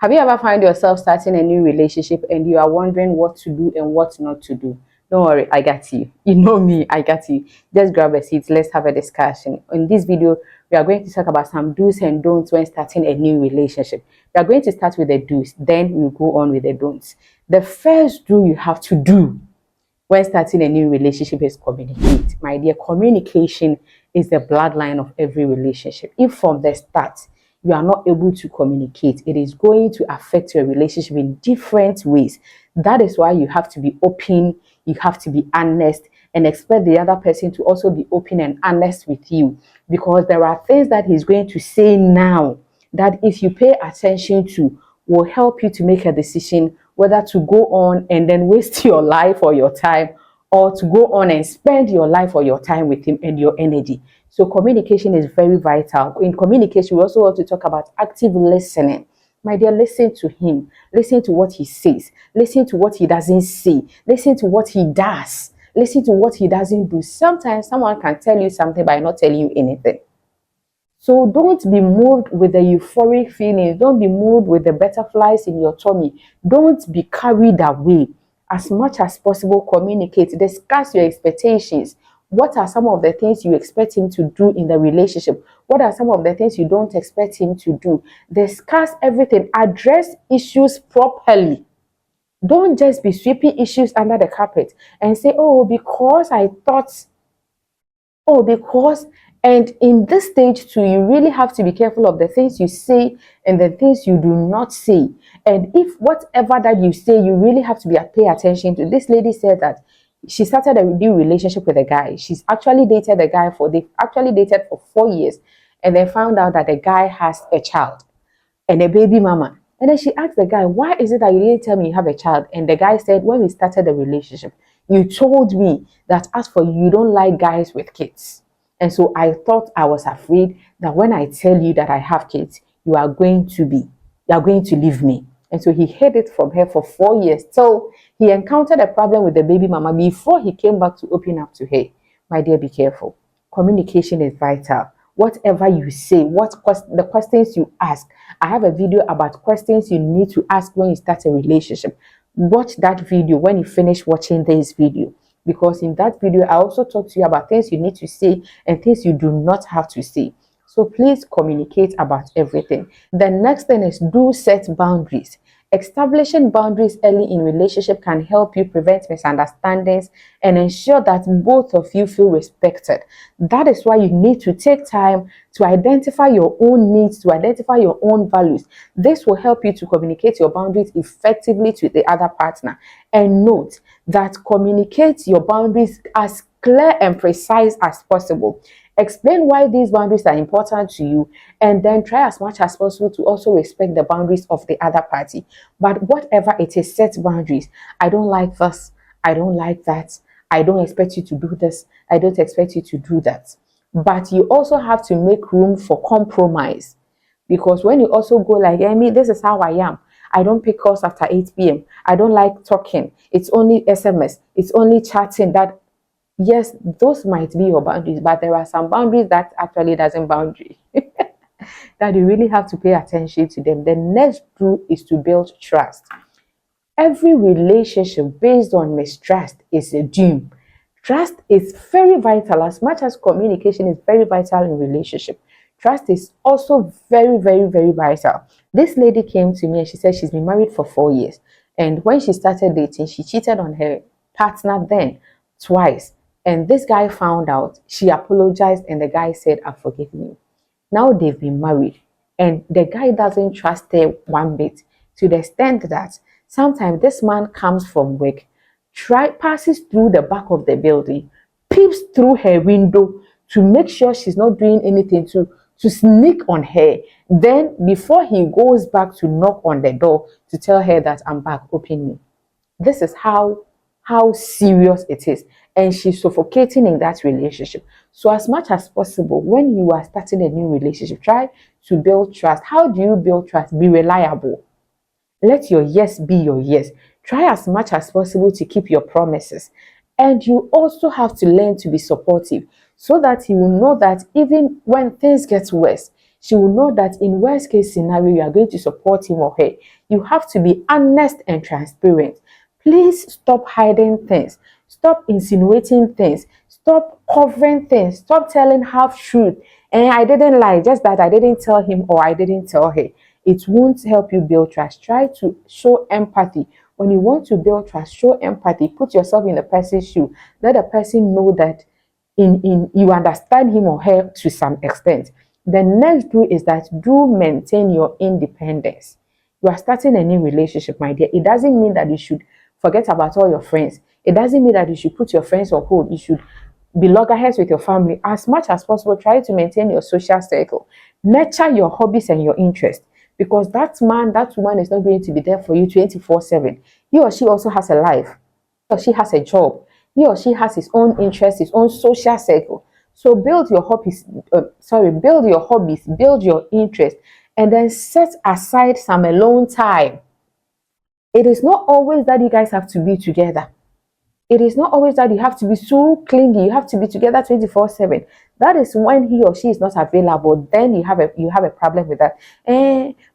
Have you ever found yourself starting a new relationship and you are wondering what to do and what not to do? Don't worry, I got you. You know me, I got you. Just grab a seat, let's have a discussion. In this video, we are going to talk about some do's and don'ts when starting a new relationship. We are going to start with the do's, then we'll go on with the don'ts. The first do you have to do when starting a new relationship is communicate. My dear, communication is the bloodline of every relationship. If from the start you are not able to communicate, it is going to affect your relationship in different ways. That is why you have to be open, you have to be honest, and expect the other person to also be open and honest with you, because there are things that he's going to say now that if you pay attention to will help you to make a decision whether to go on and then waste your life or your time, or to go on and spend your life or your time with him and your energy. So communication is very vital. In communication, we also want to talk about active listening. My dear, listen to him. Listen to what he says. Listen to what he doesn't say. Listen to what he does. Listen to what he doesn't do. Sometimes someone can tell you something by not telling you anything. So don't be moved with the euphoric feelings. Don't be moved with the butterflies in your tummy. Don't be carried away. As much as possible, communicate. Discuss your expectations. What are some of the things you expect him to do in the relationship? What are some of the things you don't expect him to do? Discuss everything. Address issues properly. Don't just be sweeping issues under the carpet and say, oh, because I thought, oh, because, and in this stage too, you really have to be careful of the things you say and the things you do not say. And if whatever that you say, you really have to pay attention to. This lady said that she started a new relationship with a guy. They've actually dated for 4 years, and they found out that the guy has a child and a baby mama. And then she asked the guy, why is it that you didn't tell me you have a child? And the guy said, when we started the relationship, you told me that as for you, you don't like guys with kids. And so I thought, I was afraid that when I tell you that I have kids, you are going to leave me. And so he hid it from her for 4 years. So he encountered a problem with the baby mama before he came back to open up to her. My dear, be careful. Communication is vital. Whatever you say, the questions you ask. I have a video about questions you need to ask when you start a relationship. Watch that video when you finish watching this video, because in that video I also talk to you about things you need to say and things you do not have to say. So please communicate about everything. The next thing is do set boundaries. Establishing boundaries early in relationship can help you prevent misunderstandings and ensure that both of you feel respected. That is why you need to take time to identify your own needs, to identify your own values. This will help you to communicate your boundaries effectively to the other partner. And note that communicate your boundaries as clear and precise as possible. Explain why these boundaries are important to you, and then try as much as possible to also respect the boundaries of the other party. But whatever it is, set boundaries. I don't like this. I don't like that. I don't expect you to do this. I don't expect you to do that. But you also have to make room for compromise, because when you also go like, I mean, this is how I am. I don't pick calls after 8 p.m. I don't like talking. It's only SMS. It's only chatting. That, yes, those might be your boundaries, but there are some boundaries that actually doesn't boundary. That you really have to pay attention to them. The next rule is to build trust. Every relationship based on mistrust is a doom. Trust is very vital. As much as communication is very vital in relationship, trust is also very, very, very vital. This lady came to me and she said she's been married for 4 years. And when she started dating, she cheated on her partner then twice. And this guy found out. She apologized and the guy said, I've forgiven you. Now they've been married. And the guy doesn't trust her one bit, to the extent that sometimes this man comes from work, passes through the back of the building, peeps through her window to make sure she's not doing anything, to sneak on her. Then before he goes back to knock on the door to tell her that I'm back, open me. This is how serious it is, and she's suffocating in that relationship. So as much as possible, when you are starting a new relationship, try to build trust. How do you build trust? Be reliable. Let your yes be your yes. Try as much as possible to keep your promises. And you also have to learn to be supportive, so that you will know that even when things get worse, She will know that in worst case scenario, you are going to support him or her. You have to be honest and transparent. Please stop hiding things. Stop insinuating things. Stop covering things. Stop telling half truth. And I didn't lie, just that I didn't tell him or I didn't tell her. It won't help you build trust. Try to show empathy. When you want to build trust, show empathy. Put yourself in the person's shoe. Let the person know that in you understand him or her to some extent. The next do is that do maintain your independence. You are starting a new relationship, my dear. It doesn't mean that you should forget about all your friends. It doesn't mean that you should put your friends on hold. You should be loggerheads with your family. As much as possible, try to maintain your social circle. Nurture your hobbies and your interests, because that man, that woman is not going to be there for you 24/7. He or she also has a life. He or she has a job. He or she has his own interests, his own social circle. So build your hobbies, build your interests, and then set aside some alone time. It is not always that you guys have to be together. It is not always that you have to be so clingy. You have to be together 24/7. That is when he or she is not available. Then you have a problem with that.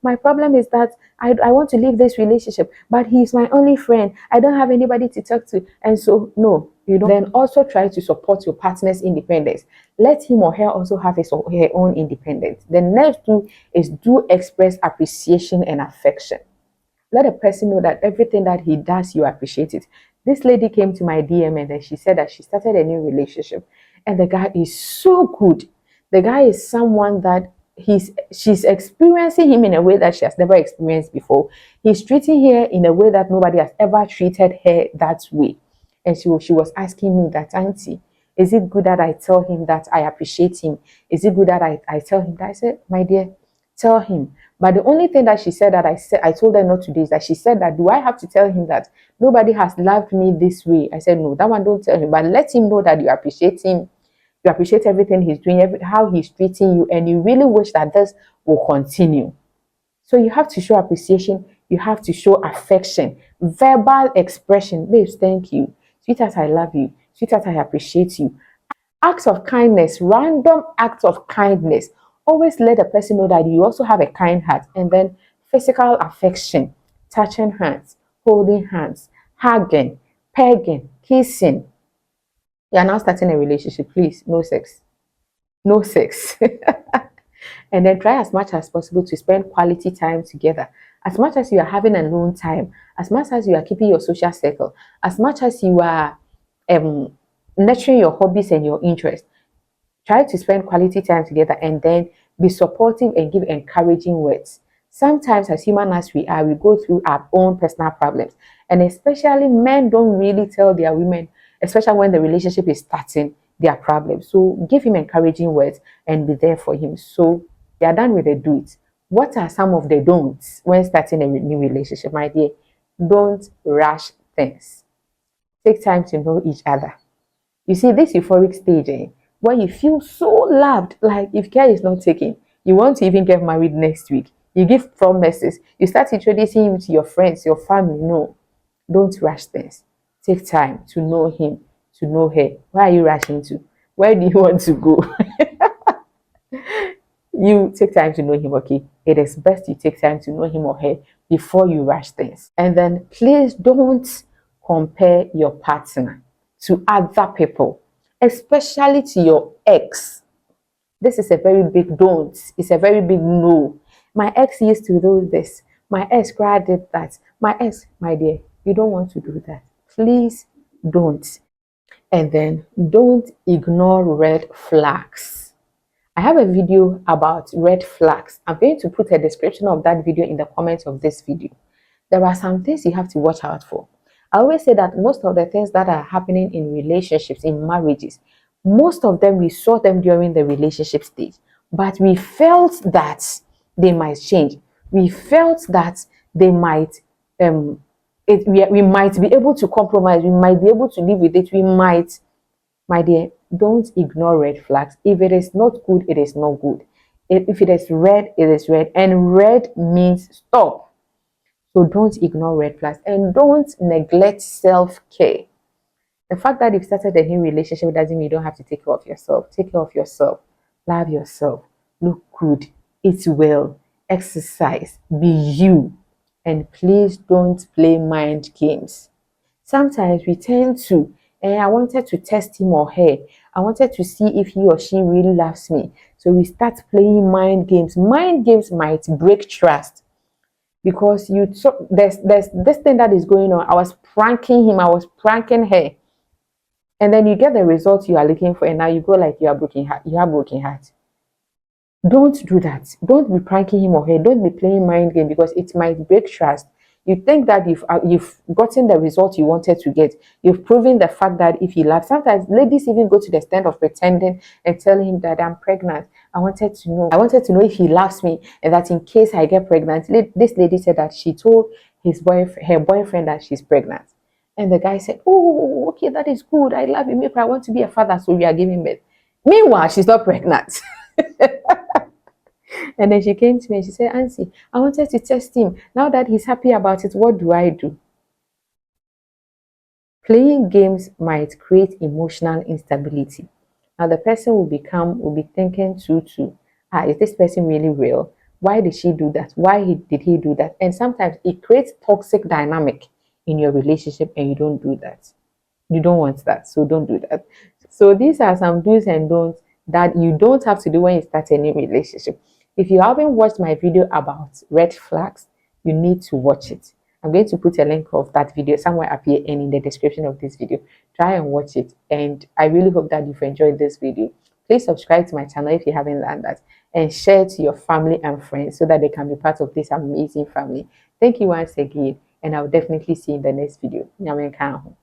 My problem is that I want to leave this relationship, but he's my only friend. I don't have anybody to talk to. And so no, you don't. Then also try to support your partner's independence. Let him or her also have his or her own independence. The next two is do express appreciation and affection. Let a person know that everything that he does, you appreciate it. This lady came to my DM and then she said that she started a new relationship and the guy is so good. The guy is someone that she's experiencing him in a way that she has never experienced before. He's treating her in a way that nobody has ever treated her that way. And she was asking me that, Auntie, is it good that I tell him that I appreciate him? Is it good that I tell him that? I said, my dear, tell him. But the only thing that she said that I told her not to do is that she said that, do I have to tell him that nobody has loved me this way? I said, no, that one don't tell him, but let him know that you appreciate him. You appreciate everything he's doing, how he's treating you, and you really wish that this will continue. So you have to show appreciation. You have to show affection, verbal expression. Babes, thank you. Sweetheart, I love you. Sweetheart, I appreciate you. Acts of kindness, random acts of kindness. Always let the person know that you also have a kind heart. And then physical affection, touching hands, holding hands, hugging, pegging, kissing. You are now starting a relationship. Please, no sex. No sex. And then try as much as possible to spend quality time together. As much as you are having alone time, as much as you are keeping your social circle, as much as you are um, nurturing your hobbies and your interests, try to spend quality time together and then be supportive and give encouraging words. Sometimes, as human as we are, we go through our own personal problems. And especially men don't really tell their women, especially when the relationship is starting, their problems. So give him encouraging words and be there for him. So they are done with the do it. What are some of the don'ts when starting a new relationship, my dear? Don't rush things. Take time to know each other. You see, this euphoric stage, where you feel so loved, like if care is not taken, you want to even get married next week. You give promises, you start introducing him to your friends, your family. No, don't rush things. Take time to know him, to know her. Where are you rushing to? Where do you want to go? You take time to know him, okay? It is best you take time to know him or her before you rush things. And then please don't compare your partner to other people, especially to your ex. This is a very big don't. It's a very big no. My ex used to do this. My ex did that. My ex, my dear, you don't want to do that. Please don't. And then don't ignore red flags. I have a video about red flags. I'm going to put a description of that video in the comments of this video. There are some things you have to watch out for. I always say that most of the things that are happening in relationships, in marriages, most of them we saw them during the relationship stage, but we felt that they might change. We felt that they might we might be able to compromise, we might be able to live with it, we might. My dear, don't ignore red flags. If it is not good, it is not good. If it is red, it is red. And red means stop. So don't ignore red flags and don't neglect self-care. The fact that you've started a new relationship doesn't mean you don't have to take care of yourself. Take care of yourself. Love yourself. Look good. eat well, exercise, be you, and please don't play mind games. Sometimes we tend to, I wanted to test him or her. I wanted to see if he or she really loves me. So we start playing mind games. Mind games might break trust because there's this thing that is going on. I was pranking him, I was pranking her, and then you get the results you are looking for, and now you go like you are broken heart. You have broken heart. Don't do that. Don't be pranking him or her. Don't be playing mind game because it might break trust. You think that you've gotten the result you wanted to get. You've proven the fact that if he loves, sometimes ladies even go to the extent of pretending and telling him that I'm pregnant. I wanted to know. I wanted to know if he loves me and that in case I get pregnant. This lady said that she told her boyfriend that she's pregnant. And the guy said, "Oh, okay, that is good. I love you. Maybe I want to be a father, so we are giving birth." Meanwhile, she's not pregnant. And then she came to me and she said, "Auntie, I wanted to test him. Now that he's happy about it, what do I do?" Playing games might create emotional instability. Now the person will be thinking too, is this person really real? Why did she do that? Did he do that? And sometimes it creates toxic dynamic in your relationship and you don't do that. You don't want that, so don't do that. So these are some do's and don'ts that you don't have to do when you start a new relationship. If you haven't watched my video about red flags, you need to watch it. I'm going to put a link of that video somewhere up here and in the description of this video. Try and watch it. And I really hope that you've enjoyed this video. Please subscribe to my channel if you haven't done that, and share it to your family and friends so that they can be part of this amazing family. Thank you once again, and I'll definitely see you in the next video. Nyame nka ho.